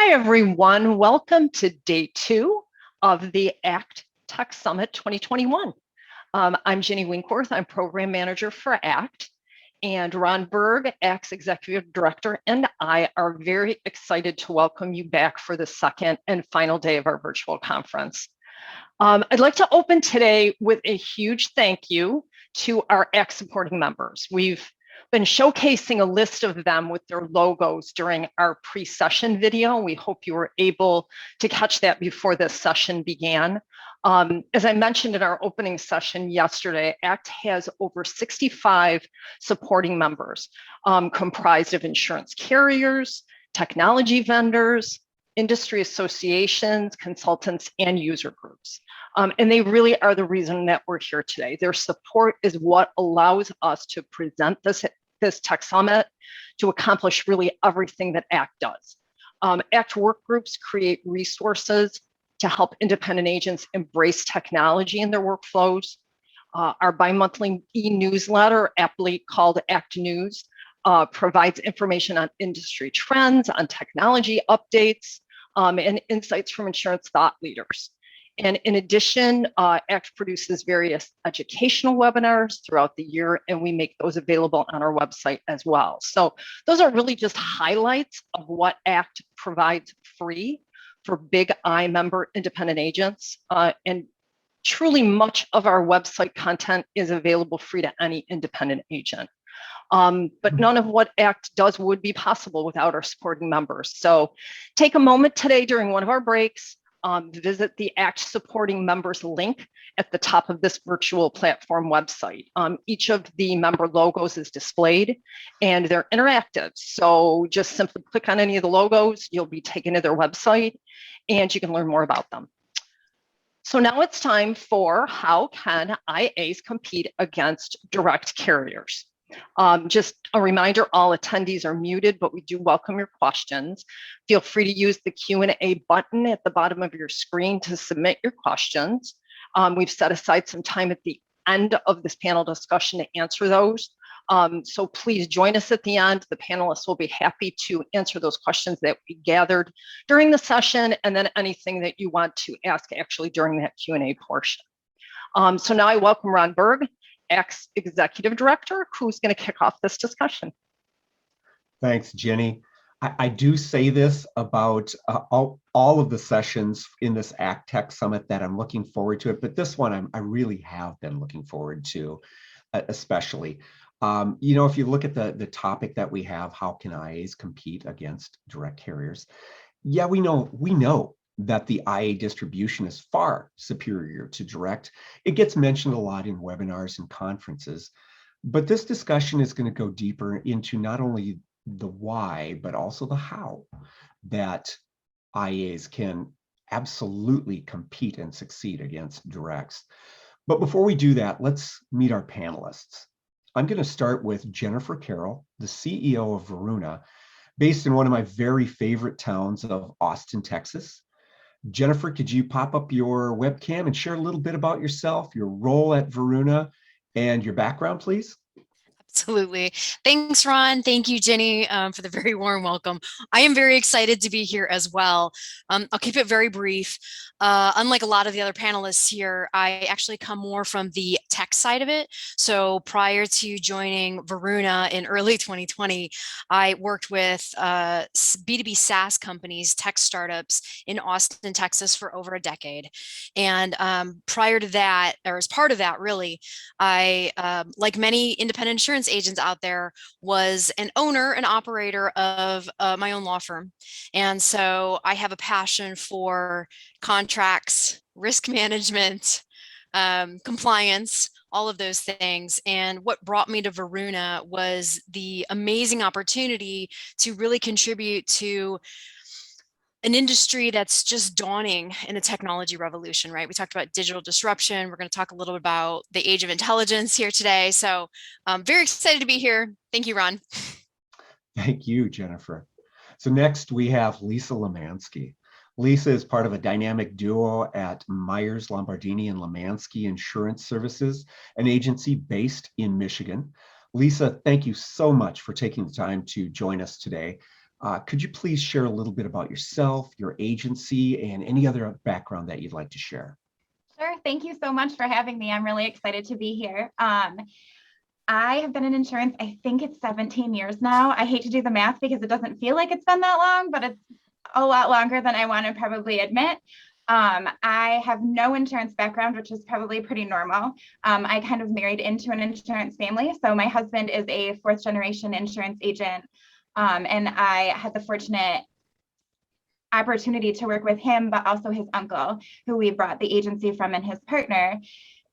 Hi, everyone. Welcome to day 2 of the ACT Tech Summit 2021. I'm Ginny Winkworth. I'm Program Manager for ACT. And Ron Berg, ACT's Executive Director, and I are very excited to welcome you back for the second and final day of our virtual conference. I'd like to open today with a huge thank you to our ACT supporting members. We've been showcasing a list of them with their logos during our pre-session video. We hope you were able to catch that before this session began. As I mentioned in our opening session yesterday, ACT has over 65 supporting members comprised of insurance carriers, technology vendors, industry associations, consultants, and user groups. And they really are the reason that we're here today. Their support is what allows us to present this Tech Summit to accomplish really everything that ACT does. ACT work groups create resources to help independent agents embrace technology in their workflows. Our bi-monthly e-newsletter, aptly called ACT News, provides information on industry trends, on technology updates, and insights from insurance thought leaders. And in addition, ACT produces various educational webinars throughout the year, and we make those available on our website as well. So those are really just highlights of what ACT provides free for Big I member independent agents. And truly much of our website content is available free to any independent agent. But none of what ACT does would be possible without our supporting members. So take a moment today during one of our breaks, visit the ACT supporting members link at the top of this virtual platform website. Each of the member logos is displayed and they're interactive. So just simply click on any of the logos, you'll be taken to their website and you can learn more about them. So now it's time for how can IAs compete against direct carriers? Just a reminder, all attendees are muted, but we do welcome your questions. Feel free to use the Q&A button at the bottom of your screen to submit your questions. We've set aside some time at the end of this panel discussion to answer those. So please join us at the end. The panelists will be happy to answer those questions that we gathered during the session, and then anything that you want to ask actually during that Q&A portion. So now I welcome Ron Berg, ACT's Executive Director, who's going to kick off this discussion. Thanks, Jenny. I do say this about all of the sessions in this ACT Tech Summit that I'm looking forward to it, but this one I really have been looking forward to, especially. You know, if you look at the topic that we have, how can IAs compete against direct carriers? Yeah, we know that the IA distribution is far superior to direct. It gets mentioned a lot in webinars and conferences, but this discussion is going to go deeper into not only the why, but also the how that IAs can absolutely compete and succeed against directs. But before we do that, let's meet our panelists. I'm going to start with Jennifer Carroll, the CEO of Veruna, based in one of my very favorite towns of Austin, Texas. Jennifer, could you pop up your webcam and share a little bit about yourself, your role at Veruna, and your background, please? Absolutely. Thanks, Ron. Thank you, Jenny, for the very warm welcome. I am very excited to be here as well. I'll keep it very brief. Unlike a lot of the other panelists here, I actually come more from the tech side of it. So prior to joining Veruna in early 2020, I worked with B2B SaaS companies, tech startups in Austin, Texas for over a decade. And prior to that, or as part of that, really, I, like many independent insurance agents out there, was an owner and operator of my own law firm. And so I have a passion for contracts, risk management, compliance, all of those things. And what brought me to Veruna was the amazing opportunity to really contribute to an industry that's just dawning in the technology revolution, right? We talked about digital disruption. We're going to talk a little bit about the age of intelligence here today. So I'm very excited to be here. Thank you, Ron. Thank you, Jennifer. So next we have Lisa Lemanski. Lisa is part of a dynamic duo at Meiers, Lombardini, and Lemanski Insurance Services, an agency based in Michigan. Lisa, thank you so much for taking the time to join us today. Could you please share a little bit about yourself, your agency, and any other background that you'd like to share? Sure. Thank you so much for having me. I'm really excited to be here. I have been in insurance, I think it's 17 years now. I hate to do the math because it doesn't feel like it's been that long, but it's a lot longer than I want to probably admit. I have no insurance background, which is probably pretty normal. I kind of married into an insurance family. So my husband is a fourth generation insurance agent. And I had the fortunate opportunity to work with him, but also his uncle, who we brought the agency from, and his partner.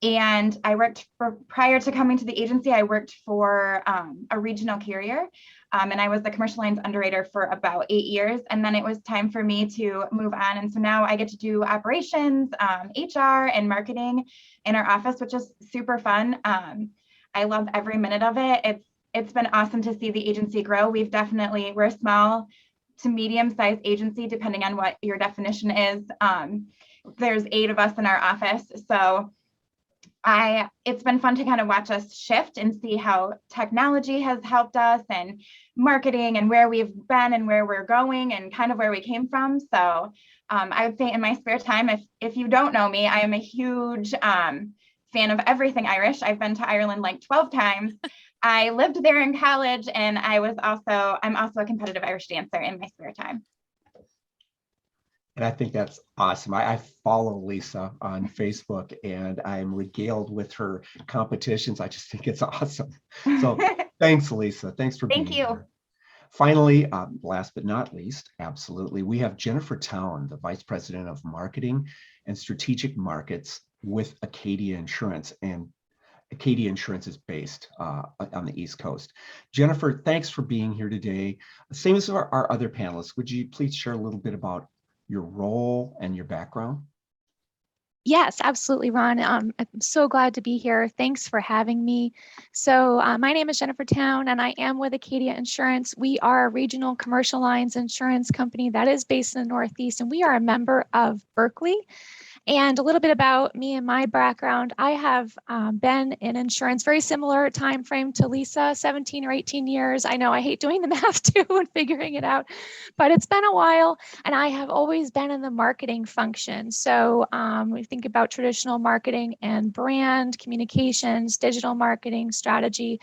And I worked prior to coming to the agency, I worked for a regional carrier. And I was the commercial lines underwriter for about 8 years. And then it was time for me to move on. And so now I get to do operations, HR, and marketing in our office, which is super fun. I love every minute of it. It's been awesome to see the agency grow. We're a small to medium-sized agency, depending on what your definition is. There's 8 of us in our office. So it's been fun to kind of watch us shift and see how technology has helped us, and marketing, and where we've been and where we're going, and kind of where we came from. So I would say in my spare time, if you don't know me, I am a huge fan of everything Irish. I've been to Ireland like 12 times. I lived there in college, and I'm also a competitive Irish dancer in my spare time. And I think that's awesome. I follow Lisa on Facebook, and I'm regaled with her competitions. I just think it's awesome. So thanks, Lisa. Thanks for being here. Thank you. Finally, last but not least, absolutely, we have Jennifer Towne, the Vice President of Marketing and Strategic Markets with Acadia Insurance. And Acadia Insurance is based on the East Coast. Jennifer, thanks for being here today. Same as our other panelists, would you please share a little bit about your role and your background? Yes, absolutely, Ron. I'm so glad to be here. Thanks for having me. So my name is Jennifer Towne, and I am with Acadia Insurance. We are a regional commercial lines insurance company that is based in the Northeast, and we are a member of Berkeley. And a little bit about me and my background. I have been in insurance, very similar time frame to Lisa, 17 or 18 years. I know I hate doing the math too and figuring it out, but it's been a while, and I have always been in the marketing function. So we think about traditional marketing and brand communications, digital marketing strategy.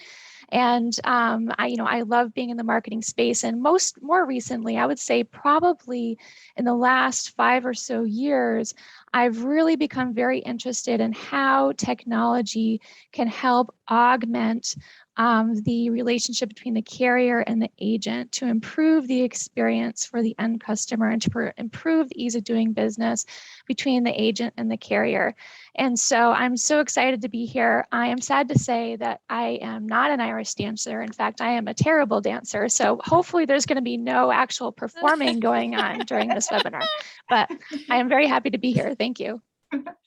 And I love being in the marketing space. And more recently, I would say probably in the last 5 or so years, I've really become very interested in how technology can help augment the relationship between the carrier and the agent to improve the experience for the end customer, and to improve the ease of doing business between the agent and the carrier. And so I'm so excited to be here. I am sad to say that I am not an Irish dancer. In fact, I am a terrible dancer. So hopefully there's going to be no actual performing going on during this webinar, but I am very happy to be here. Thank you.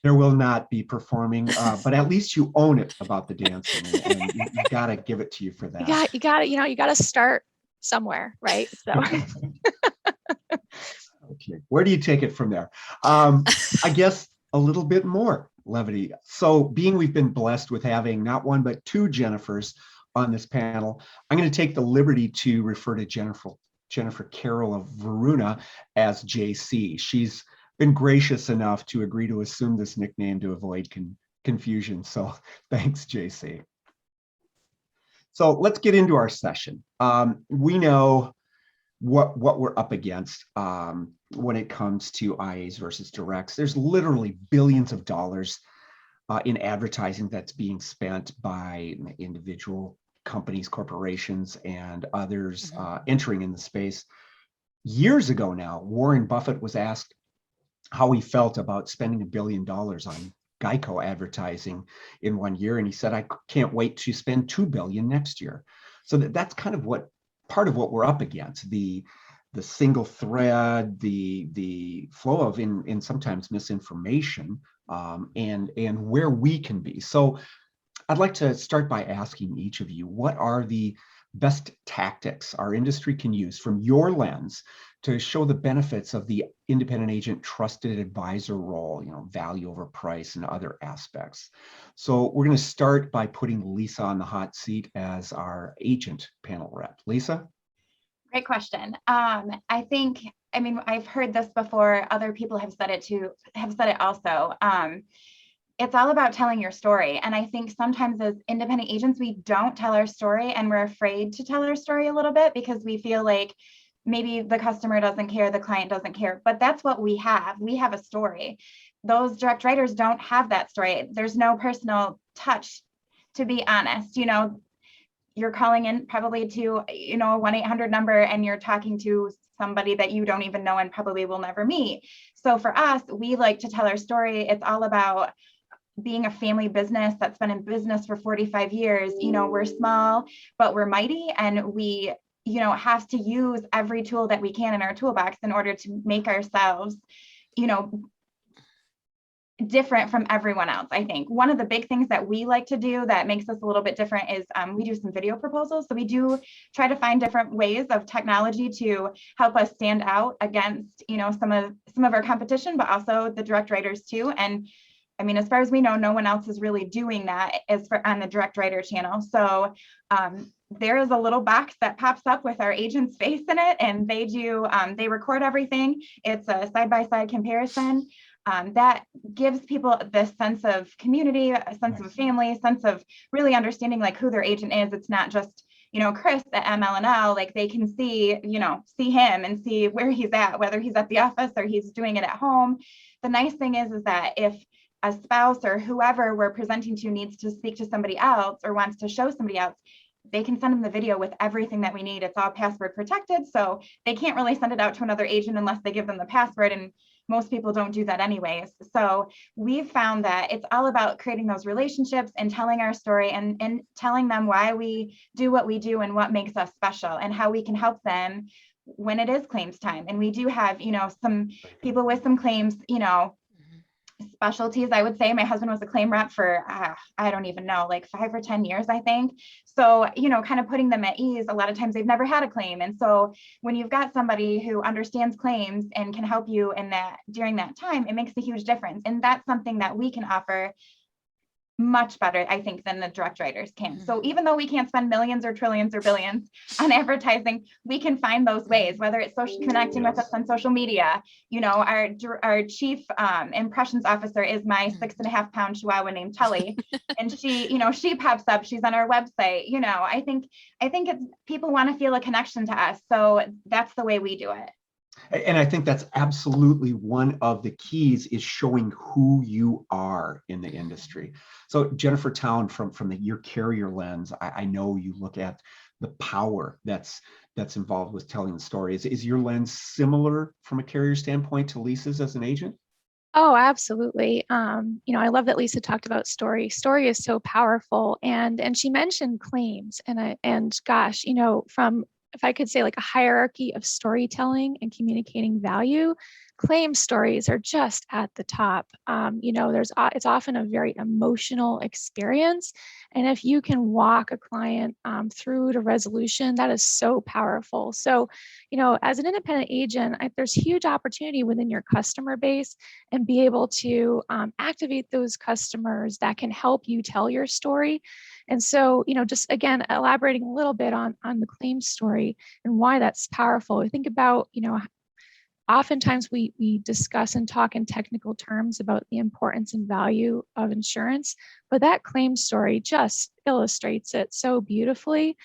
There will not be performing, but at least you own it about the dancing, and you got to give it to you for that. You got to start somewhere, right? So. Okay, where do you take it from there? I guess a little bit more levity. So we've been blessed with having not one, but 2 Jennifers on this panel. I'm going to take the liberty to refer to Jennifer Carroll of Veruna as JC. She's been gracious enough to agree to assume this nickname to avoid confusion. So thanks, JC. So let's get into our session. We know what we're up against when it comes to IAs versus directs. There's literally billions of dollars in advertising that's being spent by individual companies, corporations, and others entering in the space. Years ago now, Warren Buffett was asked how he felt about spending $1 billion on Geico advertising in 1 year. And he said, I can't wait to spend $2 billion next year. So that's kind of part of what we're up against, the single thread, the flow of in sometimes misinformation, and where we can be. So I'd like to start by asking each of you, what are the best tactics our industry can use from your lens to show the benefits of the independent agent trusted advisor role, value over price and other aspects. So we're going to start by putting Lisa on the hot seat as our agent panel rep. Lisa? Great question. I think, I mean, I've heard this before. Other people have said it too, have said it also. It's all about telling your story. And I think sometimes as independent agents, we don't tell our story, and we're afraid to tell our story a little bit because we feel like maybe the customer doesn't care, the client doesn't care, but that's what we have. We have a story. Those direct writers don't have that story. There's no personal touch, to be honest. You're calling in probably to, a 1-800 number, and you're talking to somebody that you don't even know and probably will never meet. So for us, we like to tell our story. It's all about being a family business that's been in business for 45 years. We're small, but we're mighty, and we, have to use every tool that we can in our toolbox in order to make ourselves, different from everyone else. I think one of the big things that we like to do that makes us a little bit different is we do some video proposals. So we do try to find different ways of technology to help us stand out against, some of our competition, but also the direct writers too. And I mean, as far as we know, no one else is really doing that on the direct writer channel. So there is a little box that pops up with our agent's face in it, and they record everything. It's a side-by-side comparison. That gives people this sense of community, a sense of family, a sense of really understanding like who their agent is. It's not just, Chris at ML&L, like they can see him and see where he's at, whether he's at the office or he's doing it at home. The nice thing is that if a spouse or whoever we're presenting to needs to speak to somebody else or wants to show somebody else, they can send them the video with everything that we need. It's all password protected, so they can't really send it out to another agent unless they give them the password, and most people don't do that anyways. So we've found that it's all about creating those relationships and telling our story and telling them why we do what we do and what makes us special and how we can help them when it is claims time. And we do have, some people with some claims, specialties. I would say my husband was a claim rep for, I don't even know, like 5 or 10 years, I think. So, kind of putting them at ease. A lot of times they've never had a claim. And so when you've got somebody who understands claims and can help you in that during that time, it makes a huge difference. And that's something that we can offer much better, I think, than the direct writers can. So even though we can't spend millions or trillions or billions on advertising, we can find those ways, whether it's connecting with us on social media. Our chief impressions officer is my 6.5-pound Chihuahua named Tully, and she pops up. She's on our website. I think it's people want to feel a connection to us, so that's the way we do it. And I think that's absolutely one of the keys, is showing who you are in the industry. So Jennifer Towne, from your carrier lens, I know you look at the power that's involved with telling the story. Is your lens similar from a carrier standpoint to Lisa's as an agent? Oh, absolutely. I love that Lisa talked about story. Story is so powerful, and she mentioned claims, and gosh, from, if I could say, like a hierarchy of storytelling and communicating value, claim stories are just at the top. It's often a very emotional experience. And if you can walk a client through to resolution, that is so powerful. So, as an independent agent, there's huge opportunity within your customer base and be able to activate those customers that can help you tell your story. And so, just again, elaborating a little bit on the claim story and why that's powerful. I think about, oftentimes we discuss and talk in technical terms about the importance and value of insurance, but that claim story just illustrates it so beautifully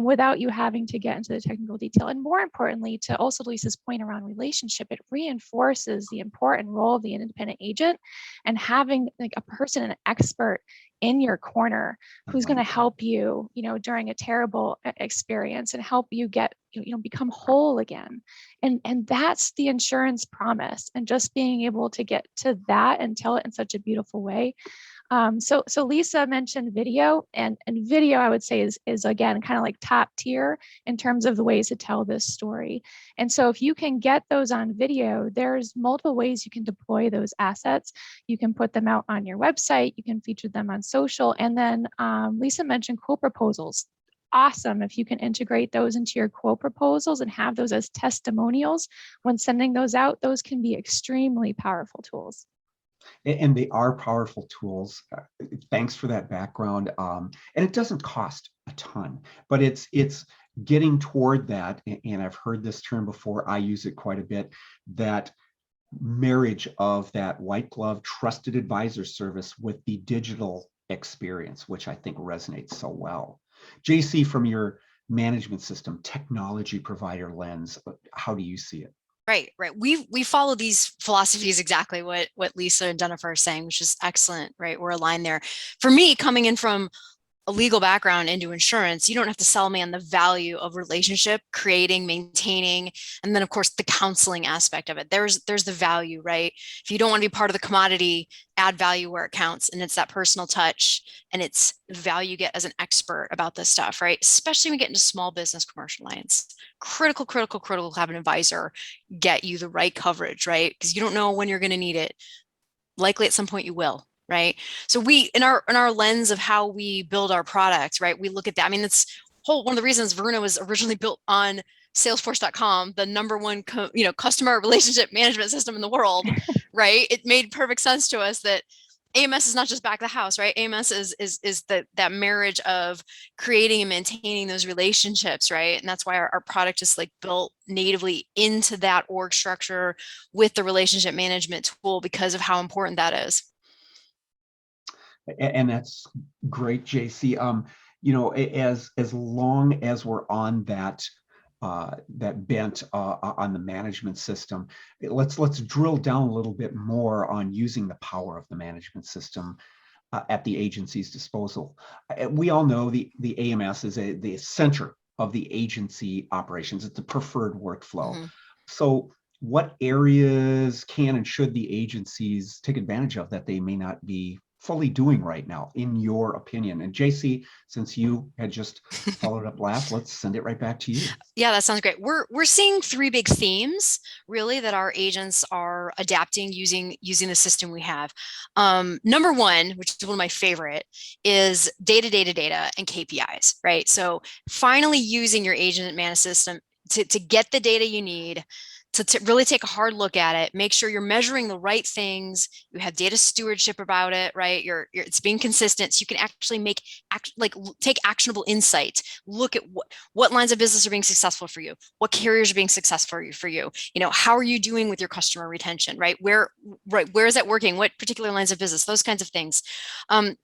without you having to get into the technical detail. And more importantly, to also Lisa's point around relationship, it reinforces the important role of the independent agent and having like a person, an expert in your corner who's going to help you, during a terrible experience and help you get, become whole again. And that's the insurance promise. And just being able to get to that and tell it in such a beautiful way. So Lisa mentioned video, and video, I would say, is again kind of like top tier in terms of the ways to tell this story. And so if you can get those on video, there's multiple ways you can deploy those assets. You can put them out on your website, you can feature them on social, and then Lisa mentioned quote proposals. Awesome if you can integrate those into your quote proposals and have those as testimonials when sending those out. Those can be extremely powerful tools. And they are powerful tools. Thanks for that background. And it doesn't cost a ton, but it's getting toward that, and I've heard this term before, I use it quite a bit, that marriage of that white glove trusted advisor service with the digital experience, which I think resonates so well. JC, from your management system, technology provider lens, how do you see it? Right. We follow these philosophies exactly what Lisa and Jennifer are saying, which is excellent. Right, we're aligned there. For me, coming in from a legal background into insurance, you don't have to sell me on the value of relationship creating, maintaining, and then of course the counseling aspect of it. There's the value, right? If you don't want to be part of the commodity, add value where it counts, and it's that personal touch and it's value you get as an expert about this stuff, right? Especially when we get into small business commercial lines. Critical to have an advisor get you the right coverage, right? Because you don't know when you're going to need it. Likely at some point you will. Right. So we, in our lens of how we build our products, right, we look at that. I mean, it's one of the reasons Veruna was originally built on Salesforce.com, the number one, customer relationship management system in the world, right? It made perfect sense to us that AMS is not just back of the house, right? AMS is that marriage of creating and maintaining those relationships, right? And that's why our product is like built natively into that org structure with the relationship management tool because of how important that is. And that's great, JC. As long as we're on that bent on the management system, let's drill down a little bit more on using the power of the management system at the agency's disposal. We all know the AMS is the center of the agency operations. It's the preferred workflow. Mm-hmm. So what areas can and should the agencies take advantage of that they may not be fully doing right now, in your opinion? And JC, since you had just followed up last, let's send it right back to you. Yeah, that sounds great. We're seeing three big themes really that our agents are adapting using the system we have. Number one, which is one of my favorite, is data and KPIs, right? So finally using your agent management system to get the data you need, to really take a hard look at it, make sure you're measuring the right things, you have data stewardship about it, right? It's being consistent, so you can actually take actionable insight. Look at what lines of business are being successful for you, what carriers are being successful for you. How are you doing with your customer retention, right? Where is that working? What particular lines of business? Those kinds of things.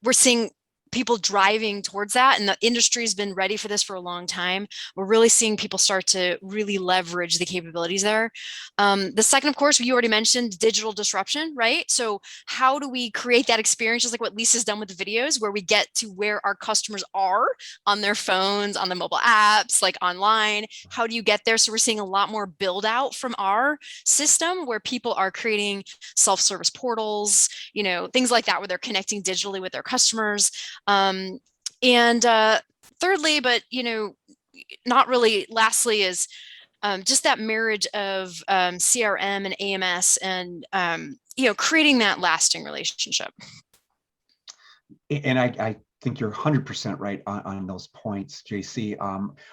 We're seeing people driving towards that, and the industry's been ready for this for a long time. We're really seeing people start to really leverage the capabilities there. The second, of course, you already mentioned digital disruption, right? So how do we create that experience, just like what Lisa's done with the videos, where we get to where our customers are on their phones, on the mobile apps, like online? How do you get there? So we're seeing a lot more build out from our system where people are creating self-service portals, things like that, where they're connecting digitally with their customers. Thirdly, but not really lastly, is just that marriage of CRM and AMS and creating that lasting relationship. And I think you're 100% right on those points, JC.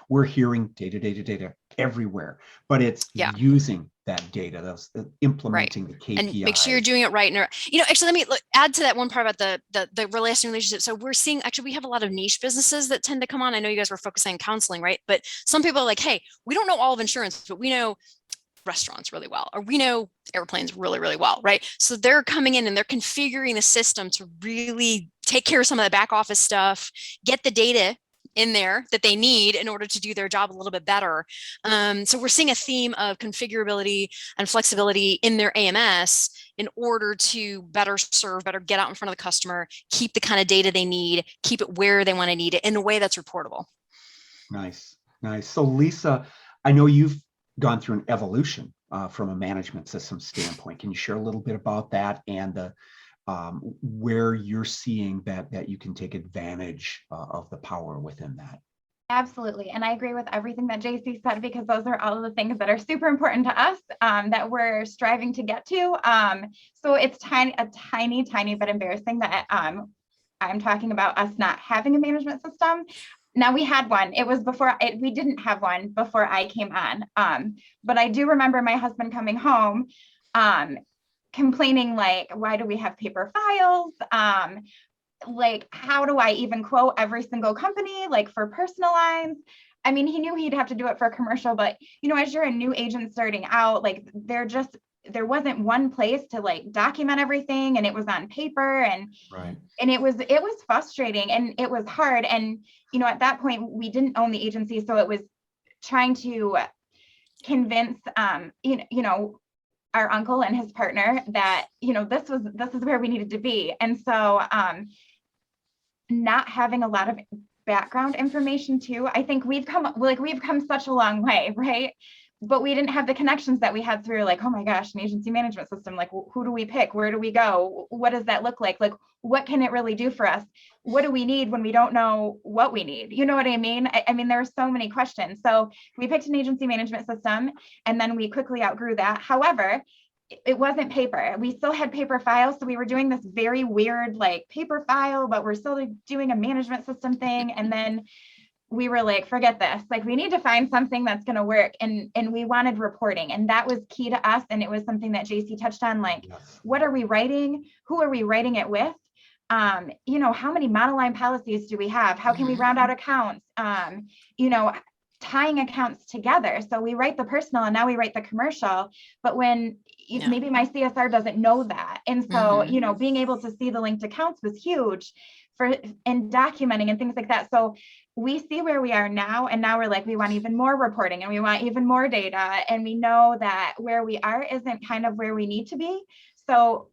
We're hearing data everywhere, but it's using that data, implementing the KPIs. And make sure you're doing it right. Actually, let me add to that one part about the lasting relationship. So we're seeing, actually, we have a lot of niche businesses that tend to come on. I know you guys were focusing on counseling, right? But some people are like, hey, we don't know all of insurance, but we know restaurants really well, or we know airplanes really, really well, right? So they're coming in and they're configuring the system to really take care of some of the back office stuff, get the data in there that they need in order to do their job a little bit better. So we're seeing a theme of configurability and flexibility in their AMS in order to better serve, better get out in front of the customer, keep the kind of data they need, keep it where they want to need it in a way that's reportable. Nice. So Lisa, I know you've gone through an evolution from a management system standpoint. Can you share a little bit about that and where you're seeing that you can take advantage of the power within that? Absolutely. And I agree with everything that JC said, because those are all of the things that are super important to us that we're striving to get to. So it's a tiny bit embarrassing that I'm talking about us not having a management system. Now, we had one. It was we didn't have one before I came on. But I do remember my husband coming home complaining, like, why do we have paper files? Like, how do I even quote every single company, like for personal lines? I mean, he knew he'd have to do it for a commercial, but as you're a new agent starting out, like there wasn't one place to like document everything, and it was on paper, and Right. and it was frustrating, and it was hard. And at that point we didn't own the agency, so it was trying to convince our uncle and his partner that this is where we needed to be. And so not having a lot of background information too, I think we've come such a long way, right? But we didn't have the connections that we had through, like, oh my gosh, an agency management system. Like, who do we pick? Where do we go? What does that look like? Like, what can it really do for us? What do we need when we don't know what we need? You know what I mean? I mean, there are so many questions. So we picked an agency management system, and then we quickly outgrew that. However, it wasn't paper. We still had paper files. So we were doing this very weird, like, paper file, but we're still doing a management system thing. And then we were like, forget this. Like, we need to find something that's going to work. And we wanted reporting. And that was key to us. And it was something that JC touched on, like, Yes. what are we writing? Who are we writing it with? How many monoline policies do we have? How can we round out accounts? Tying accounts together. So we write the personal and now we write the commercial, but when maybe my CSR doesn't know that. And so, being able to see the linked accounts was huge and documenting and things like that. So we see where we are now, and now we're like, we want even more reporting and we want even more data. And we know that where we are isn't kind of where we need to be. So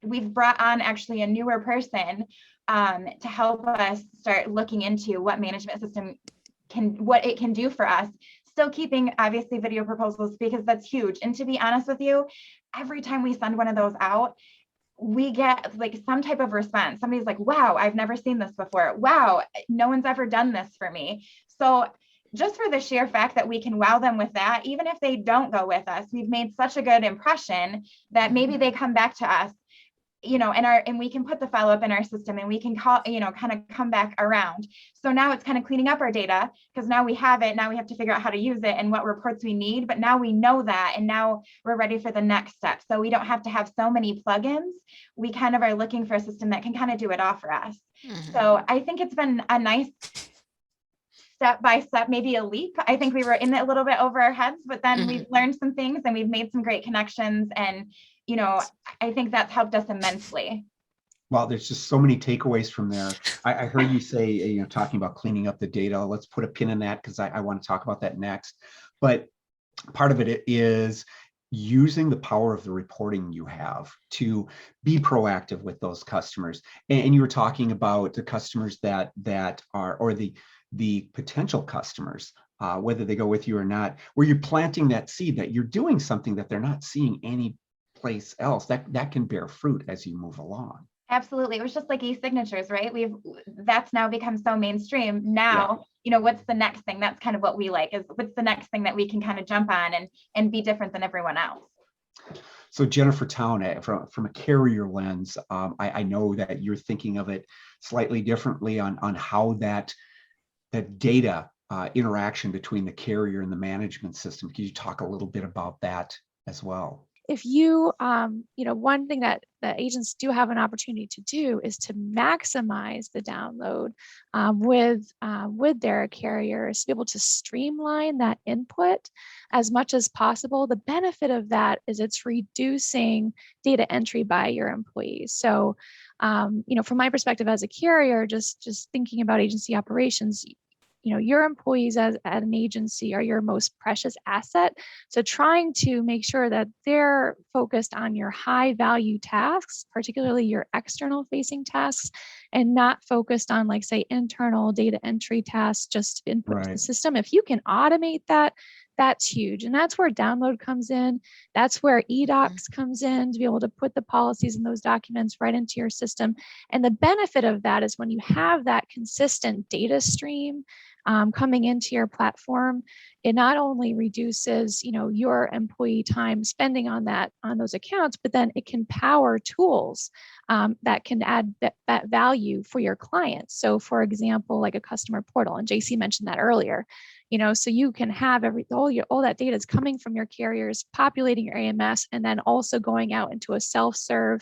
we've brought on actually a newer person to help us start looking into what management system what it can do for us, still keeping obviously video proposals, because that's huge. And to be honest with you, every time we send one of those out, we get like some type of response. Somebody's like, wow, I've never seen this before. Wow, no one's ever done this for me. So just for the sheer fact that we can wow them with that, even if they don't go with us, we've made such a good impression that maybe they come back to us, and we can put the follow-up in our system, and we can call, kind of come back around. So now it's kind of cleaning up our data, because now we have it. Now we have to figure out how to use it and what reports we need. But now we know that, and now we're ready for the next step. So we don't have to have so many plugins. We kind of are looking for a system that can kind of do it all for us. So I think it's been a nice step by step, maybe a leap. I think we were in it a little bit over our heads, but then we've learned some things and we've made some great connections. And I think that's helped us immensely. Well, there's just so many takeaways from there. I heard you say, talking about cleaning up the data. Let's put a pin in that, because I want to talk about that next. But part of it is using the power of the reporting you have to be proactive with those customers. And you were talking about the customers that are, or the potential customers, whether they go with you or not, where you're planting that seed that you're doing something that they're not seeing any place else, that can bear fruit as you move along. Absolutely. It was just like e-signatures, right? That's now become so mainstream. Now, what's the next thing? That's kind of what we like, is what's the next thing that we can kind of jump on and be different than everyone else. So Jennifer Towne, from a carrier lens, I know that you're thinking of it slightly differently on how that data interaction between the carrier and the management system. Can you talk a little bit about that as well? If you, one thing that agents do have an opportunity to do is to maximize the download with their carriers, to be able to streamline that input as much as possible. The benefit of that is it's reducing data entry by your employees. So, from my perspective as a carrier, just thinking about agency operations, your employees at an agency are your most precious asset. So trying to make sure that they're focused on your high value tasks, particularly your external facing tasks, and not focused on, like, say, internal data entry tasks, just input to the system. If you can automate that, that's huge. And that's where download comes in. That's where eDocs comes in, to be able to put the policies and those documents right into your system. And the benefit of that is when you have that consistent data stream coming into your platform, it not only reduces, your employee time spending on those accounts, but then it can power tools that can add that value for your clients. So for example, like a customer portal, and JC mentioned that earlier, so you can have all that data is coming from your carriers, populating your AMS, and then also going out into a self-serve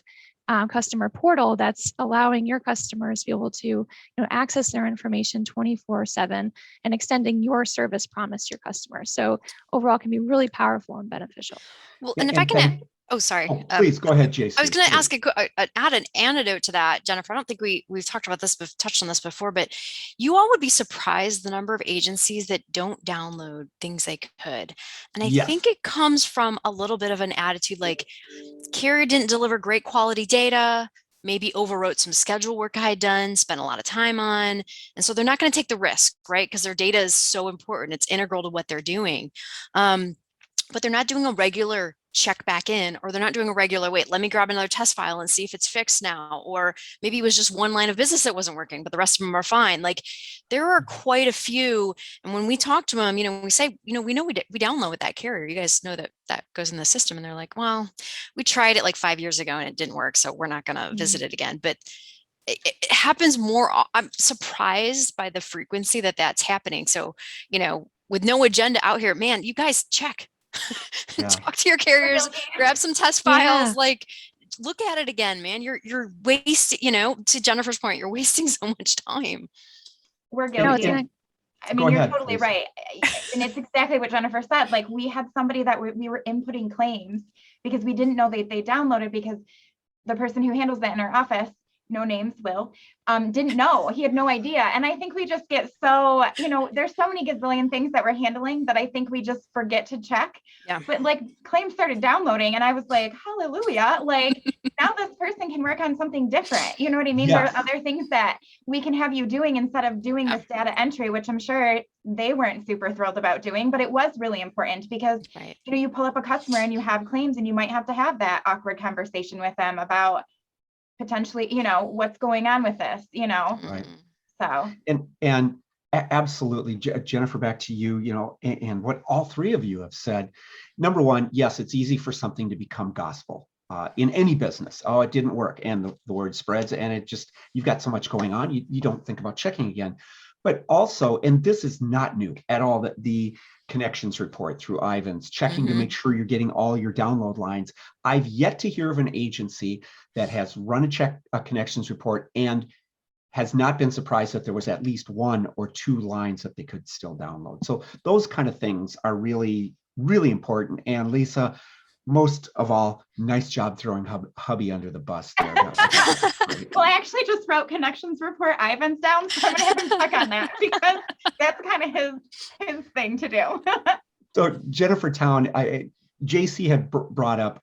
customer portal that's allowing your customers to be able to access their information 24/7 and extending your service promise to your customers. So overall, it can be really powerful and beneficial. Well, Yeah, and if I and can, thank- oh, sorry. please go ahead, JC. I was going to ask please. add an antidote to that, Jennifer. I don't think we've talked about this, touched on this before, but you all would be surprised the number of agencies that don't download things they could. And I Yes. think it comes from a little bit of an attitude like carrier didn't deliver great quality data, maybe overwrote some schedule work I had done, spent a lot of time on. And so they're not going to take the risk, right? Because their data is so important. It's integral to what they're doing. But they're not doing a regular check back in, or they're not doing a regular, wait, let me grab another test file and see if it's fixed now. Or maybe it was just one line of business that wasn't working, but the rest of them are fine. Like there are quite a few. And when we talk to them, we say, we know we download with that carrier. You guys know that goes in the system. And they're like, well, we tried it like 5 years ago and it didn't work. So we're not going to visit it again. But it happens more. I'm surprised by the frequency that's happening. So, with no agenda out here, man, you guys check. Yeah. Talk to your carriers, grab some test files, like look at it again, man. You're wasting, to Jennifer's point, you're wasting so much time. We're guilty. I mean, you're totally please. right. And it's exactly what Jennifer said. Like we had somebody that we were inputting claims because we didn't know they downloaded, because the person who handles that in our office, no names, Will, didn't know. He had no idea. And I think we just get so, there's so many gazillion things that we're handling that I think we just forget to check. Yeah. But like claims started downloading and I was like, hallelujah. Like now this person can work on something different. You know what I mean? Yes. There are other things that we can have you doing instead of doing this data entry, which I'm sure they weren't super thrilled about doing, but it was really important because, right. You pull up a customer and you have claims and you might have to have that awkward conversation with them about potentially, what's going on with this, Right. So. And absolutely, Jennifer, back to you, and what all three of you have said. Number one, yes, it's easy for something to become gospel in any business. Oh, it didn't work. And the word spreads and you've got so much going on. You don't think about checking again. But also, and this is not new at all, that the connections report through Ivan's, checking to make sure you're getting all your download lines. I've yet to hear of an agency that has run a connections report and has not been surprised that there was at least 1 or 2 lines that they could still download. So those kind of things are really, really important. And Lisa, most of all, nice job throwing hubby under the bus there. Well, I actually just wrote connections report Ivan's down, so I'm gonna have him check on that because that's kind of his thing to do. So Jennifer, Towne, JC had brought up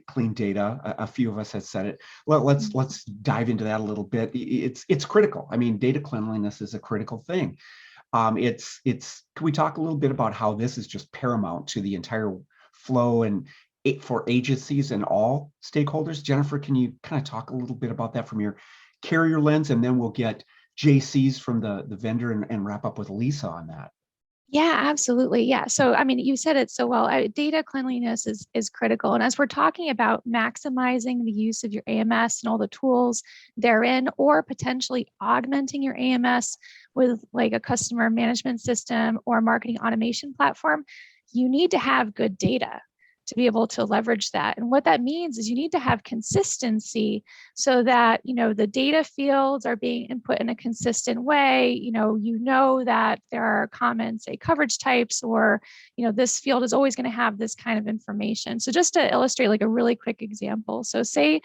clean data. A few of us had said it. Let's dive into that a little bit. It's critical. I mean, data cleanliness is a critical thing. Can we talk a little bit about how this is just paramount to the entire flow and for agencies and all stakeholders? Jennifer, can you kind of talk a little bit about that from your carrier lens, and then we'll get JC's from the vendor and wrap up with Lisa on that. Yeah, absolutely. Yeah. So, I mean, you said it so well. Data cleanliness is critical. And as we're talking about maximizing the use of your AMS and all the tools therein, or potentially augmenting your AMS with like a customer management system or marketing automation platform, you need to have good data to be able to leverage that. And what that means is you need to have consistency so that, the data fields are being input in a consistent way. You know that there are common, say, coverage types, or, this field is always going to have this kind of information. So just to illustrate like a really quick example. So say,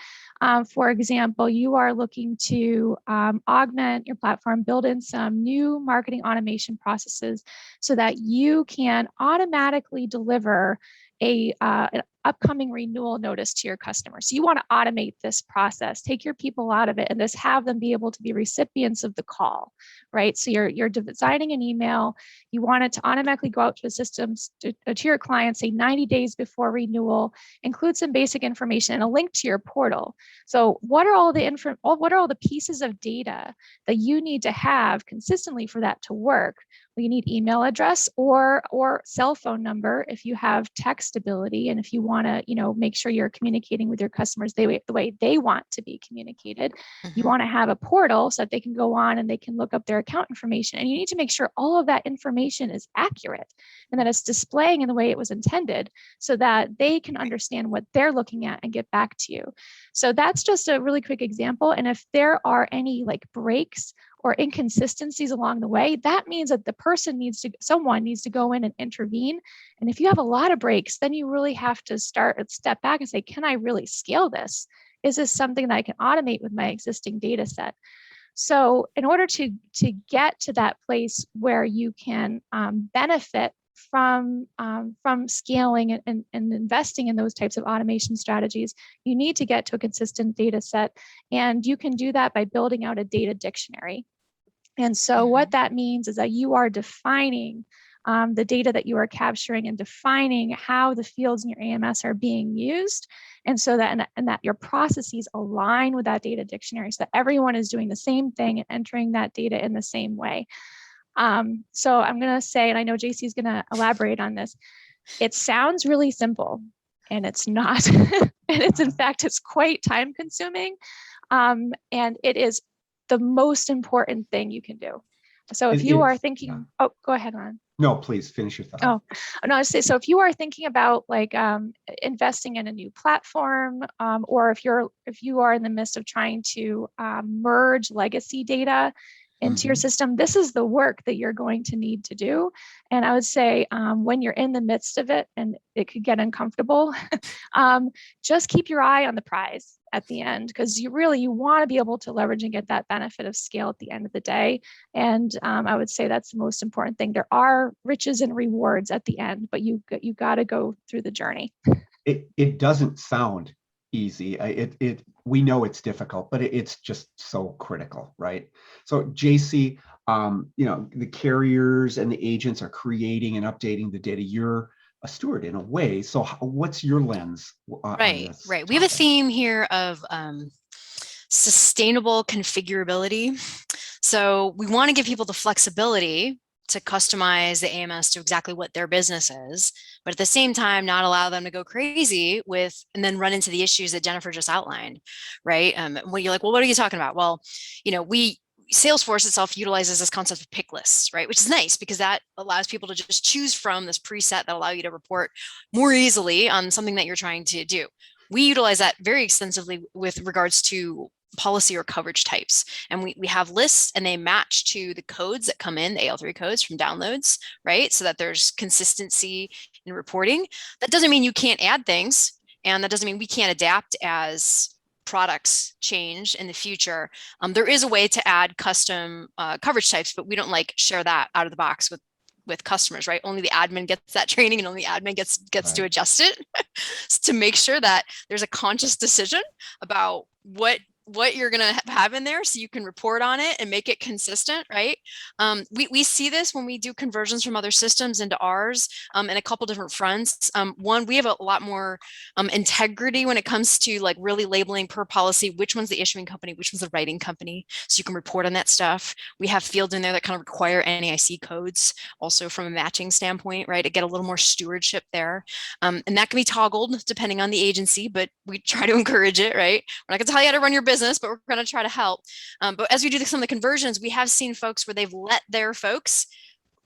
for example, you are looking to augment your platform, build in some new marketing automation processes so that you can automatically deliver an upcoming renewal notice to your customers. So you want to automate this process, take your people out of it, and just have them be able to be recipients of the call, right? So you're designing an email. You want it to automatically go out to the systems to your clients, say 90 days before renewal, include some basic information and a link to your portal. So what are all the pieces of data that you need to have consistently for that to work? you need email address or cell phone number if you have textability, and if you want to, make sure you're communicating with your customers the way they want to be communicated. You want to have a portal so that they can go on and they can look up their account information, and you need to make sure all of that information is accurate and that it's displaying in the way it was intended so that they can understand what they're looking at and get back to you. So that's just a really quick example. And if there are any breaks or inconsistencies along the way, that means that someone needs to go in and intervene. And if you have a lot of breaks, then you really have to step back and say, can I really scale this? Is this something that I can automate with my existing data set? So in order to get to that place where you can benefit from scaling and investing in those types of automation strategies, you need to get to a consistent data set. And you can do that by building out a data dictionary. And so what that means is that you are defining the data that you are capturing and defining how the fields in your AMS are being used. And so that, and that your processes align with that data dictionary so that everyone is doing the same thing and entering that data in the same way. So I'm going to say, and I know JC is going to elaborate on this, it sounds really simple and it's not. And in fact, it's quite time consuming. And it is the most important thing you can do. So if you are thinking, oh, go ahead, Ron. No, please finish your thought. Oh, no, I say, so if you are thinking about investing in a new platform, or if you are in the midst of trying to merge legacy data into your system, this is the work that you're going to need to do. And I would say when you're in the midst of it and it could get uncomfortable, just keep your eye on the prize at the end, because you want to be able to leverage and get that benefit of scale at the end of the day. And I would say that's the most important thing. There are riches and rewards at the end, but you got to go through the journey. It doesn't sound easy. We know it's difficult, but it's just so critical, right? So JC, the carriers and the agents are creating and updating the data. You're a steward in a way. So what's your lens? Right. We have a theme here of sustainable configurability. So we want to give people the flexibility to customize the AMS to exactly what their business is, but at the same time, not allow them to go crazy and then run into the issues that Jennifer just outlined, right? When you're like, well, what are you talking about? Well, Salesforce itself utilizes this concept of pick lists, right? Which is nice because that allows people to just choose from this preset that allow you to report more easily on something that you're trying to do. We utilize that very extensively with regards to policy or coverage types. And we have lists and they match to the codes that come in, the AL3 codes from downloads, right? So that there's consistency in reporting. That doesn't mean you can't add things. And that doesn't mean we can't adapt as products change in the future. There is a way to add custom coverage types, but we don't share that out of the box with customers, right? Only the admin gets that training and only admin gets right to adjust it to make sure that there's a conscious decision about what you're going to have in there so you can report on it and make it consistent, right? We see this when we do conversions from other systems into ours in a couple different fronts. One, we have a lot more integrity when it comes to really labeling per policy, which one's the issuing company, which one's the writing company, so you can report on that stuff. We have fields in there that kind of require NAIC codes also from a matching standpoint, right? To get a little more stewardship there. And that can be toggled depending on the agency, but we try to encourage it, right? We're not going to tell you how to run your business, but we're going to try to help. But as we do some of the conversions, we have seen folks where they've let their folks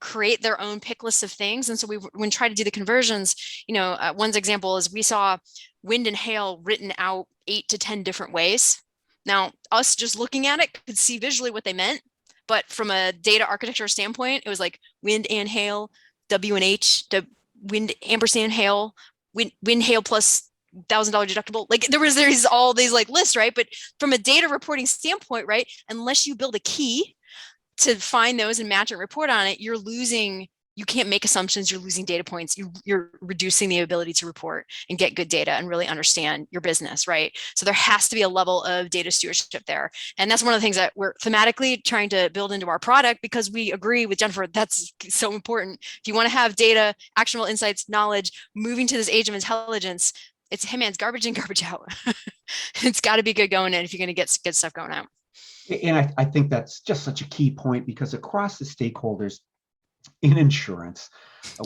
create their own pick lists of things. And so when we try to do the conversions, one example is we saw wind and hail written out 8 to 10 different ways. Now, us just looking at it could see visually what they meant. But from a data architecture standpoint, it was like wind and hail, W and H, wind ampersand hail, wind hail plus $1,000 deductible. There's all these lists, right? But from a data reporting standpoint, right, unless you build a key to find those and match and report on it, you can't make assumptions, you're losing data points, you're reducing the ability to report and get good data and really understand your business, right? So there has to be a level of data stewardship there. And that's one of the things that we're thematically trying to build into our product, because we agree with Jennifer, that's so important. If you want to have data, actionable insights, knowledge, moving to this age of intelligence, it's, hey man, it's garbage in, garbage out. It's got to be good going in if you're going to get good stuff going out. And I think that's just such a key point, because across the stakeholders, in insurance,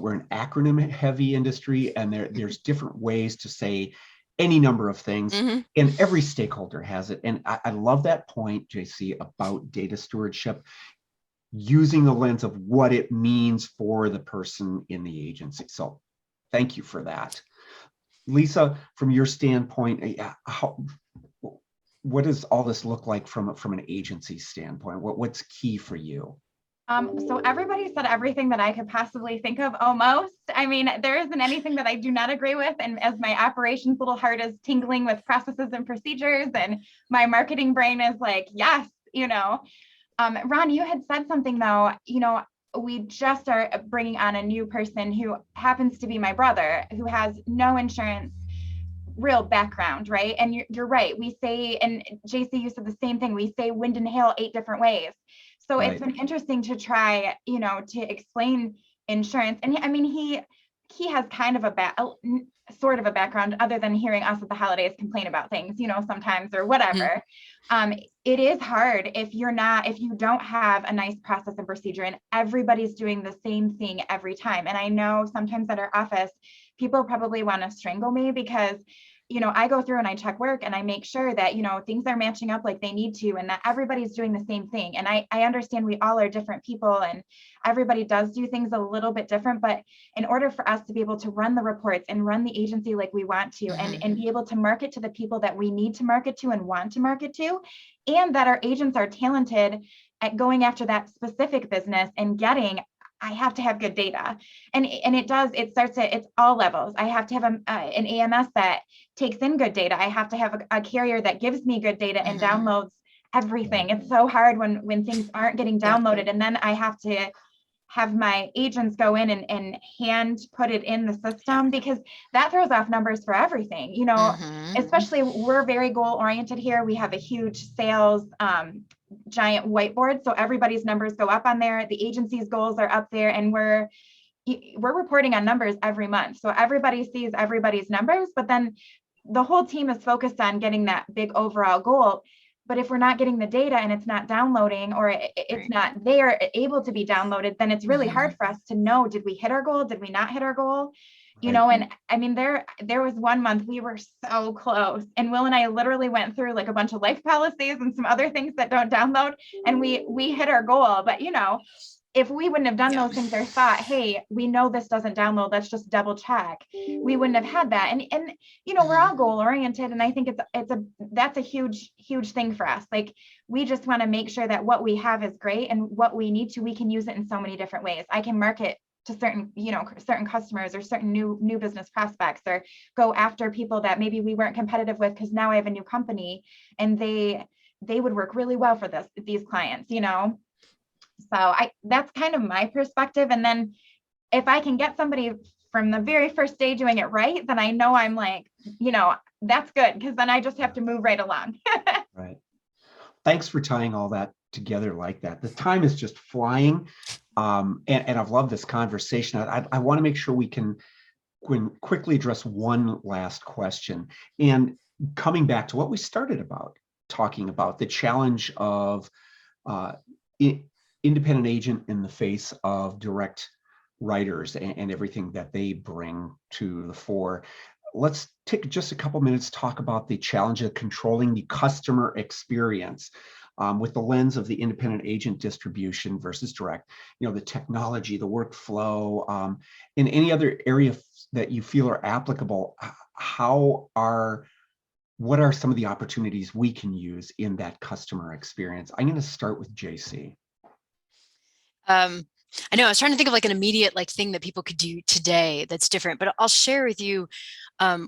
we're an acronym heavy industry, and there's different ways to say any number of things, and every stakeholder has it. And I love that point, JC, about data stewardship, using the lens of what it means for the person in the agency. So thank you for that. Lisa, from your standpoint, what does all this look like from an agency standpoint? What's key for you? So everybody said everything that I could possibly think of almost. I mean, there isn't anything that I do not agree with. And as my operations little heart is tingling with processes and procedures, and my marketing brain is like, yes, Ron, you had said something though, we just are bringing on a new person who happens to be my brother, who has no insurance real background, right? And you're right. We say, and JC, you said the same thing. We say wind and hail 8 different ways. So It's been interesting to try, to explain insurance. And I mean, he has kind of sort of a background, other than hearing us at the holidays complain about things, sometimes, or whatever. It is hard if you don't have a nice process and procedure, and everybody's doing the same thing every time. And I know sometimes at our office, people probably want to strangle me because I go through and I check work and I make sure that, things are matching up like they need to, and that everybody's doing the same thing. And I understand we all are different people and everybody does do things a little bit different, but in order for us to be able to run the reports and run the agency like we want to, and be able to market to the people that we need to market to and want to market to, and that our agents are talented at going after that specific business and I have to have good data. And it starts at, it's all levels. I have to have an AMS that takes in good data. I have to have a carrier that gives me good data and downloads everything. It's so hard when things aren't getting downloaded. And then I have to have my agents go in and hand put it in the system, because that throws off numbers for everything, especially we're very goal oriented here. We have a huge sales giant whiteboard, so everybody's numbers go up on there. The agency's goals are up there, and we're reporting on numbers every month, so everybody sees everybody's numbers, but then the whole team is focused on getting that big overall goal. But if we're not getting the data and it's not downloading, or it's not there able to be downloaded, then it's really hard for us to know, did we hit our goal? Did we not hit our goal? And I mean, there was one month we were so close, and Will and I literally went through like a bunch of life policies and some other things that don't download, and we hit our goal. But if we wouldn't have done those things or thought, hey, we know this doesn't download, let's just double check, we wouldn't have had that. And we're all goal oriented, and I think that's a huge thing for us. Like, we just want to make sure that what we have is great, and what we need to, we can use it in so many different ways. I can market to certain customers or certain new business prospects, or go after people that maybe we weren't competitive with because now I have a new company and they would work really well for these clients, So that's kind of my perspective. And then if I can get somebody from the very first day doing it right, then I know I'm like, that's good, because then I just have to move right along. Right. Thanks for tying all that together like that. The time is just flying. And I've loved this conversation. I want to make sure we can quickly address one last question. And coming back to what we started talking about, the challenge of independent agent in the face of direct writers and everything that they bring to the fore. Let's take just a couple minutes to talk about the challenge of controlling the customer experience with the lens of the independent agent distribution versus direct, the technology, the workflow, in any other area that you feel are applicable. What are some of the opportunities we can use in that customer experience? I'm going to start with JC. I know I was trying to think of like an immediate thing that people could do today that's different, but I'll share with you.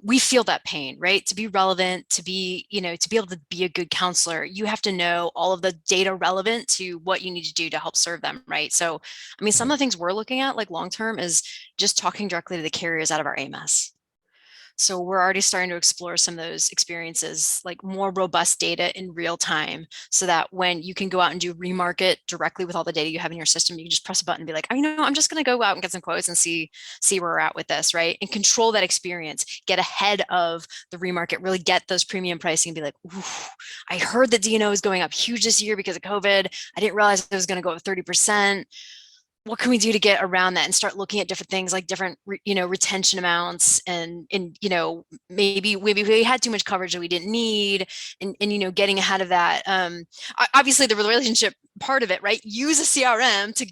We feel that pain, right? To be relevant, to be able to be a good counselor, you have to know all of the data relevant to what you need to do to help serve them, right? So, I mean, some of the things we're looking at long-term is just talking directly to the carriers out of our AMS. So we're already starting to explore some of those experiences, like more robust data in real time, so that when you can go out and do remarket directly with all the data you have in your system, you can just press a button and be like, I'm just going to go out and get some quotes and see where we're at with this, right? And control that experience, get ahead of the remarket, really get those premium pricing and be like, ooh, I heard that D&O is going up huge this year because of COVID. I didn't realize it was going to go up 30%. what can we do to get around that and start looking at different things like different, retention amounts and, maybe we had too much coverage that we didn't need and, getting ahead of that. Obviously the relationship part of it, right? Use a CRM to,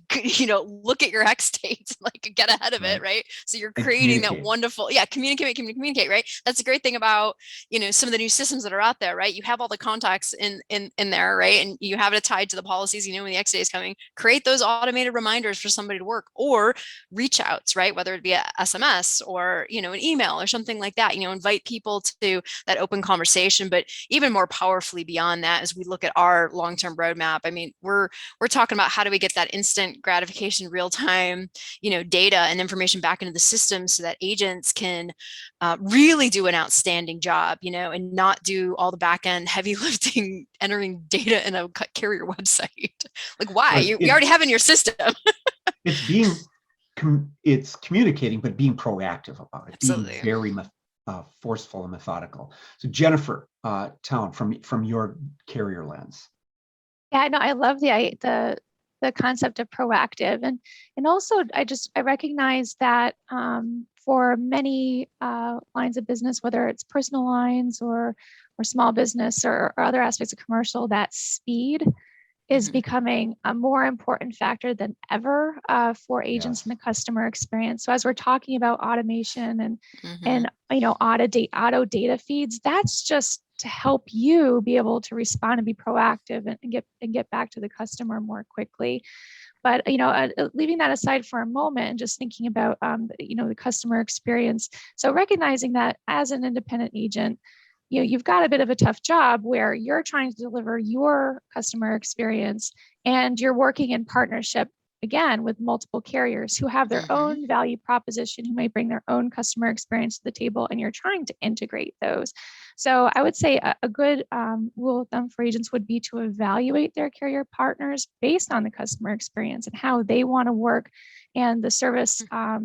look at your hex states, like get ahead of it, right? So you're creating that wonderful, communicate, right? That's a great thing about, some of the new systems that are out there, right? You have all the contacts in there, right? And you have it tied to the policies, when the X day is coming, create those automated reminders for somebody to work, or reach outs, right? Whether it be a SMS or, an email or something like that, invite people to that open conversation. But even more powerfully beyond that, as we look at our long-term roadmap, I mean, we're talking about how do we get that instant gratification, real-time, data and information back into the system so that agents can really do an outstanding job, and not do all the back-end heavy lifting, entering data in a carrier website. Like, why? You already have in your system. It's communicating, but being proactive about it. Absolutely. Being very forceful and methodical. So Jennifer Towne, from your carrier lens. Yeah, no, I love the concept of proactive, and also I recognize that for many lines of business, whether it's personal lines or small business or other aspects of commercial, that speed is becoming a more important factor than ever for agents in the customer experience. So as we're talking about automation and auto data feeds, that's just to help you be able to respond and be proactive and get back to the customer more quickly. But leaving that aside for a moment and just thinking about the customer experience. So recognizing that as an independent agent, you've got a bit of a tough job where you're trying to deliver your customer experience and you're working in partnership, again, with multiple carriers who have their own value proposition, who may bring their own customer experience to the table, and you're trying to integrate those. So I would say a good rule of thumb for agents would be to evaluate their carrier partners based on the customer experience and how they want to work and the service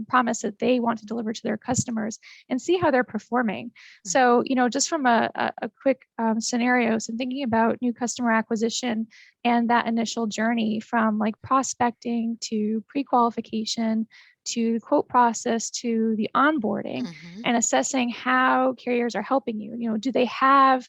promise that they want to deliver to their customers, and see how they're performing. So, just from a quick scenario, so thinking about new customer acquisition and that initial journey from like prospecting to pre-qualification to the quote process to the onboarding, and assessing how carriers are helping you. Do they have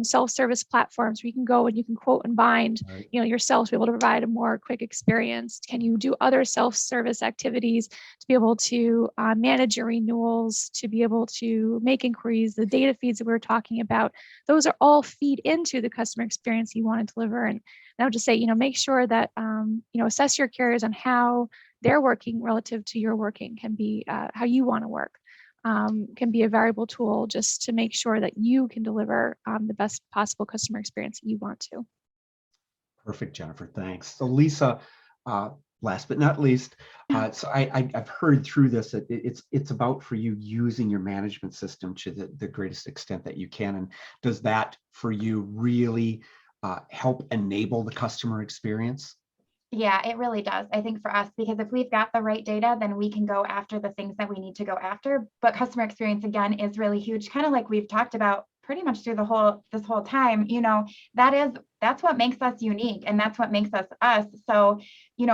self-service platforms where you can go and you can quote and bind, yourself to be able to provide a more quick experience? Can you do other self-service activities to be able to manage your renewals, to be able to make inquiries? The data feeds that we were talking about, those are all feed into the customer experience you want to deliver. And I would just say, make sure that, assess your carriers on how they're working relative to your working, can be how you want to work. Can be a valuable tool just to make sure that you can deliver the best possible customer experience that you want to. Perfect, Jennifer. Thanks. So Lisa, last but not least, so I've heard through this that it's about for you using your management system to the greatest extent that you can. And does that for you really help enable the customer experience? Yeah, it really does. I think for us, because if we've got the right data, then we can go after the things that we need to go after. But customer experience, again, is really huge, kind of like we've talked about pretty much through this whole time. That's what makes us unique, and that's what makes us us. So, we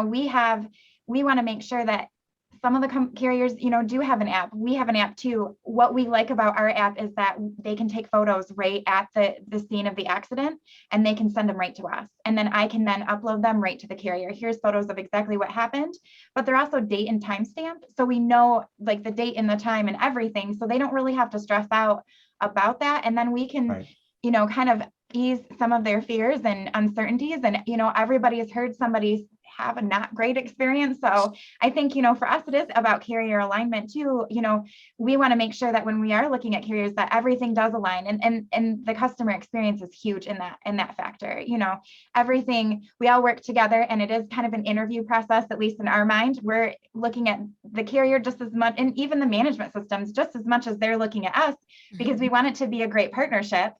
want to make sure that some of the carriers, do have an app. We have an app too. What we like about our app is that they can take photos right at the scene of the accident, and they can send them right to us. And then I can then upload them right to the carrier. Here's photos of exactly what happened, but they're also date and time stamped. So we know like the date and the time and everything. So they don't really have to stress out about that. And then we can, kind of ease some of their fears and uncertainties. And, everybody has heard somebody have a not great experience. So I think, for us, it is about carrier alignment too. We want to make sure that when we are looking at carriers, that everything does align, and the customer experience is huge in that factor. Everything, we all work together, and it is kind of an interview process, at least in our mind. We're looking at the carrier just as much, and even the management systems just as much as they're looking at us, because we want it to be a great partnership.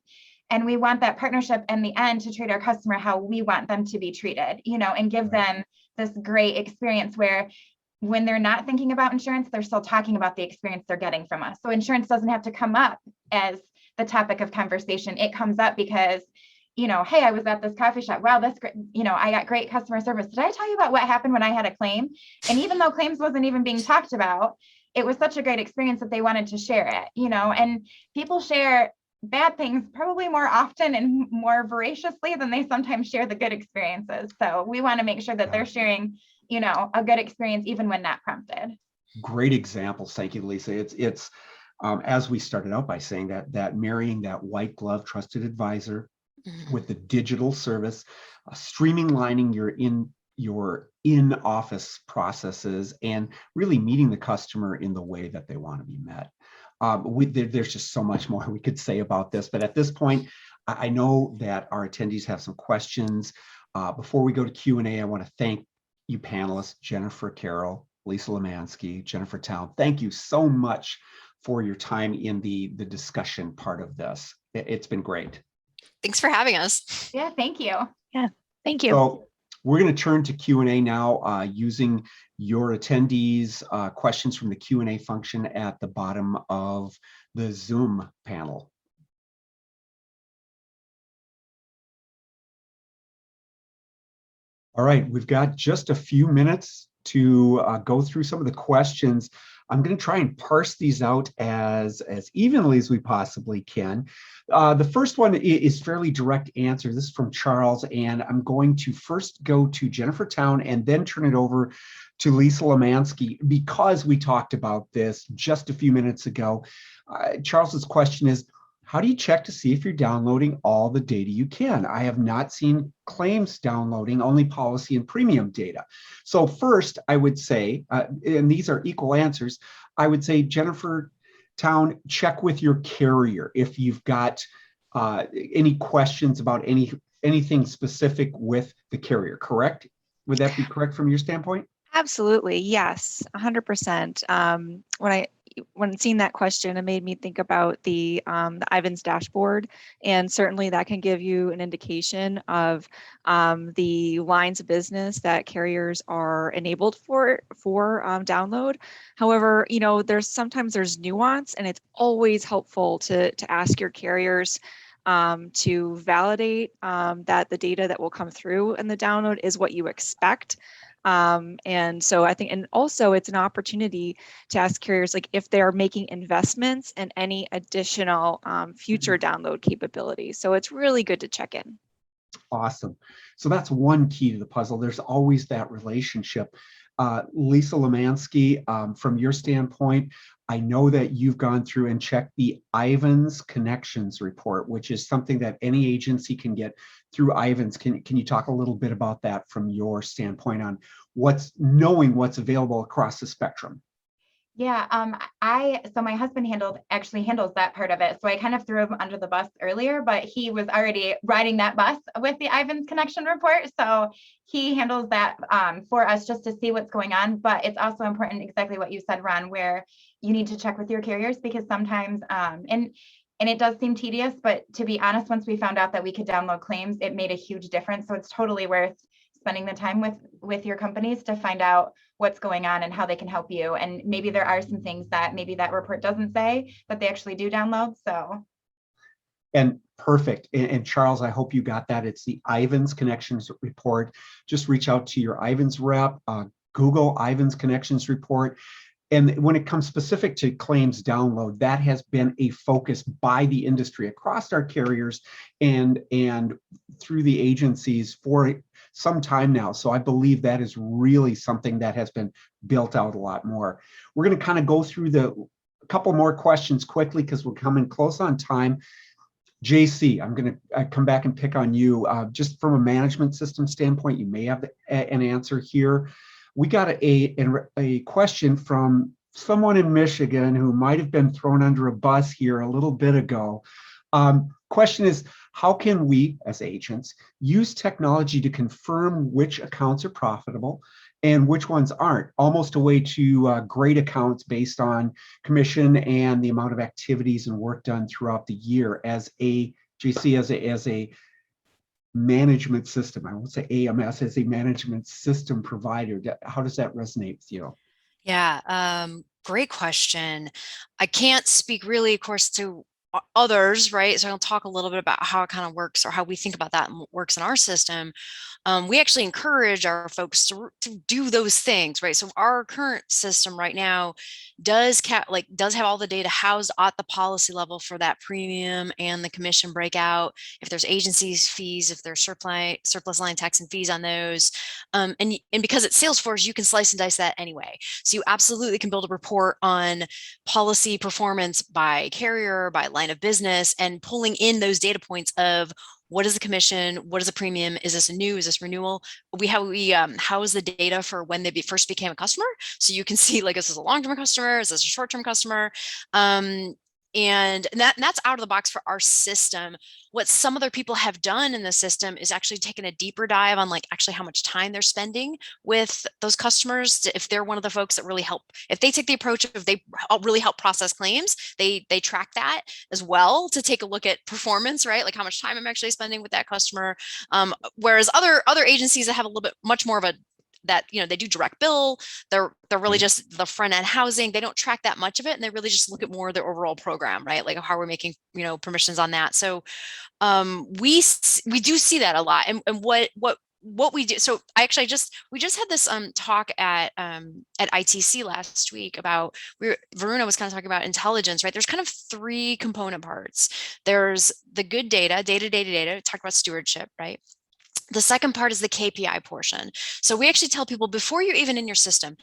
And we want that partnership in the end to treat our customer how we want them to be treated, and give them this great experience where when they're not thinking about insurance, they're still talking about the experience they're getting from us. So insurance doesn't have to come up as the topic of conversation. It comes up because, hey, I was at this coffee shop. Wow, that's great. I got great customer service. Did I tell you about what happened when I had a claim? And even though claims wasn't even being talked about, it was such a great experience that they wanted to share it, and people share bad things probably more often and more voraciously than they sometimes share the good experiences. So we want to make sure that they're sharing, a good experience even when not prompted. Great examples. Thank you, Lisa. It's as we started out by saying that marrying that white glove trusted advisor with the digital service, streamlining your in-office processes, and really meeting the customer in the way that they want to be met. There's just so much more we could say about this, but at this point, I know that our attendees have some questions. Before we go to Q&A, I want to thank you panelists, Jennifer Carroll, Lisa Lemanski, Jennifer Towne. Thank you so much for your time in the discussion part of this. It's been great. Thanks for having us. Yeah, thank you. Yeah, thank you. So we're going to turn to Q&A now using your attendees' questions from the Q&A function at the bottom of the Zoom panel. All right, we've got just a few minutes to go through some of the questions. I'm going to try and parse these out as evenly as we possibly can. The first one is fairly direct answer. This is from Charles, and I'm going to first go to Jennifer Towne and then turn it over to Lisa Lemanski because we talked about this just a few minutes ago. Charles's question is, how do you check to see if you're downloading all the data you can? I have not seen claims downloading, only policy and premium data. So first, I would say, and these are equal answers, I would say, Jennifer Towne, check with your carrier if you've got any questions about anything specific with the carrier, correct? Would that be correct from your standpoint? Absolutely, yes, 100%. When seeing that question, it made me think about the Ivans dashboard, and certainly that can give you an indication of the lines of business that carriers are enabled for download. However, sometimes there's nuance, and it's always helpful to ask your carriers to validate that the data that will come through in the download is what you expect. And so I think, and also it's an opportunity to ask carriers, like, if they're making investments in any additional future download capabilities. So it's really good to check in. Awesome. So that's one key to the puzzle. There's always that relationship. Lisa Lemanski, from your standpoint, I know that you've gone through and checked the Ivans Connections report, which is something that any agency can get through Ivans. Can you talk a little bit about that from your standpoint on knowing what's available across the spectrum? Yeah, so my husband actually handles that part of it. So I kind of threw him under the bus earlier, but he was already riding that bus with the Ivans Connection report. So he handles that for us just to see what's going on. But it's also important, exactly what you said, Ron, where you need to check with your carriers, because sometimes, and it does seem tedious, but to be honest, once we found out that we could download claims, it made a huge difference. So it's totally worth spending the time with your companies to find out what's going on and how they can help you. And maybe there are some things that maybe that report doesn't say, but they actually do download. So. And perfect. And Charles, I hope you got that. It's the Ivans Connections report. Just reach out to your Ivans rep, Google Ivans Connections report. And when it comes specific to claims download, that has been a focus by the industry across our carriers and through the agencies for some time now. So I believe that is really something that has been built out a lot more. We're going to kind of go through a couple more questions quickly because we're coming close on time. JC, I'm going to come back and pick on you. Just from a management system standpoint, you may have an answer here. We got a question from someone in Michigan who might have been thrown under a bus here a little bit ago. Question is, how can we as agents use technology to confirm which accounts are profitable and which ones aren't? Almost a way to grade accounts based on commission and the amount of activities and work done throughout the year as a JC, as a management system. I won't say AMS, as a management system provider. How does that resonate with you? Yeah, great question. I can't speak really, of course, to others, right? So I'll talk a little bit about how it kind of works or how we think about that and what works in our system. We actually encourage our folks to do those things, right? So our current system right now does have all the data housed at the policy level for that premium and the commission breakout. If there's agencies fees, if there's surplus line tax and fees on those, and because it's Salesforce, you can slice and dice that anyway. So you absolutely can build a report on policy performance by carrier, by line of business, and pulling in those data points of what is the commission, what is the premium, is this a new, is this renewal? We house the data for when they first became a customer, so you can see like, is this a long-term customer, is this a short-term customer? And that's out of the box for our system. What some other people have done in the system is actually taken a deeper dive on like actually how much time they're spending with those customers. If they're one of the folks that really help, if they take the approach of they really help process claims, they track that as well to take a look at performance, right? Like how much time I'm actually spending with that customer. Whereas other agencies that have a little bit much more of a that, they do direct bill, they're really just the front end housing, they don't track that much of it, and they really just look at more of the overall program, right? Like how we're making permissions on that. So we do see that a lot. And what we do, so we just had this talk at ITC last week about, Veruna was kind of talking about intelligence, right? There's kind of 3 component parts. There's the good data, talk about stewardship, right? The second part is the KPI portion. So we actually tell people before you're even in your system,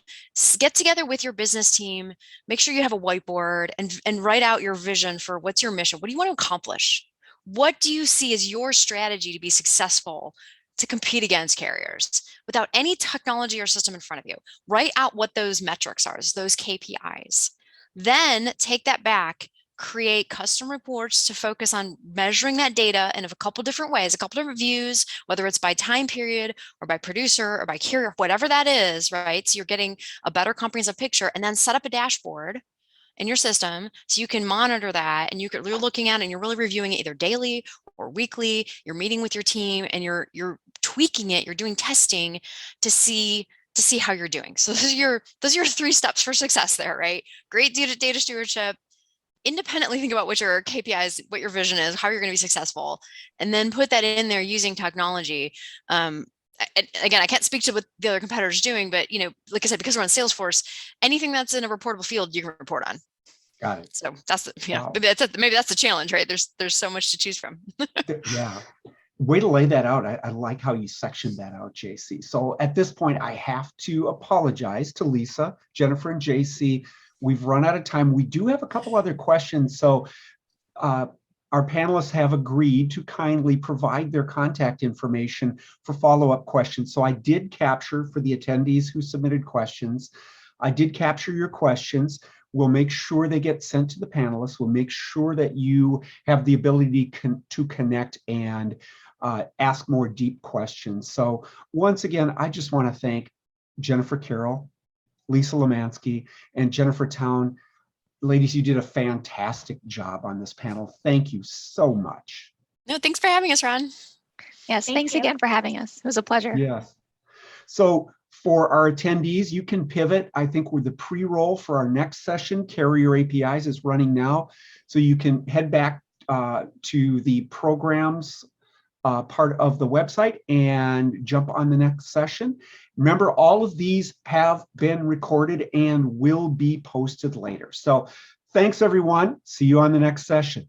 get together with your business team, make sure you have a whiteboard and write out your vision for what's your mission. What do you want to accomplish? What do you see as your strategy to be successful to compete against carriers without any technology or system in front of you? Write out what those metrics are, those KPIs. Then take that back, create custom reports to focus on measuring that data in a couple different ways, a couple different views, whether it's by time period or by producer or by carrier, whatever that is, right? So you're getting a better comprehensive picture, and then set up a dashboard in your system so you can monitor that, and you're looking at it and you're really reviewing it either daily or weekly. You're meeting with your team and you're tweaking it, you're doing testing to see how you're doing. So those are your 3 steps for success there, right? Great data stewardship, independently think about what your KPIs, what your vision is, how you're going to be successful, and then put that in there using technology. Again, I can't speak to what the other competitors are doing, but like I said, because we're on Salesforce, anything that's in a reportable field, you can report on. Got it. So that's Wow. maybe that's the challenge, right? There's so much to choose from. Yeah. Way to lay that out. I like how you sectioned that out, JC. So at this point, I have to apologize to Lisa, Jennifer, and JC. We've run out of time. We do have a couple other questions. So our panelists have agreed to kindly provide their contact information for follow-up questions. So I did capture, for the attendees who submitted questions, I did capture your questions. We'll make sure they get sent to the panelists. We'll make sure that you have the ability to connect and ask more deep questions. So once again, I just want to thank Jennifer Carroll, Lisa Lemanski, and Jennifer Towne. Ladies, you did a fantastic job on this panel. Thank you so much. No, thanks for having us, Ron. Yes, Thank thanks you. again for having us. It was a pleasure. Yes. So for our attendees, you can pivot. I think with the pre-roll for our next session, Carrier APIs is running now. So you can head back to the programs part of the website and jump on the next session. Remember, all of these have been recorded and will be posted later. So thanks, everyone. See you on the next session.